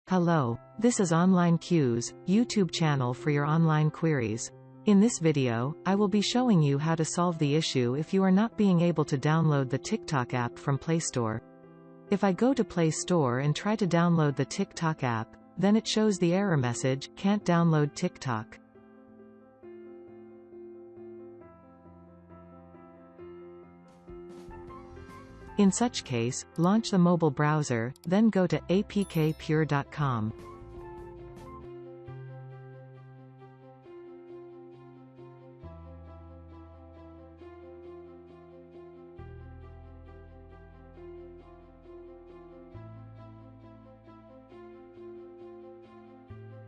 Hello, this is Online Queues, YouTube channel for your online queries. In this video, I will be showing you how to solve the issue if you are not being able to download the TikTok app from Play Store. If I go to Play Store and try to download the TikTok app, then it shows the error message, "Can't download TikTok." In such case, launch the mobile browser, then go to apkpure.com.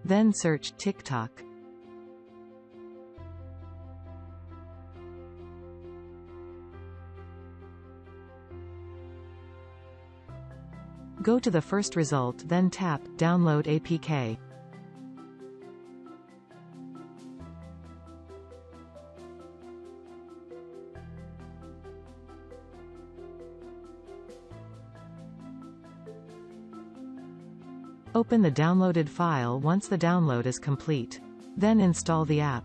Then search TikTok. Go to the first result, then tap Download APK. Open the downloaded file once the download is complete. Then install the app.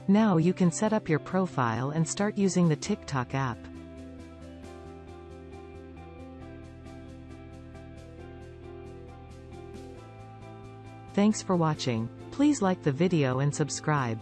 Now you can set up your profile and start using the TikTok app. Thanks for watching. Please like the video and subscribe.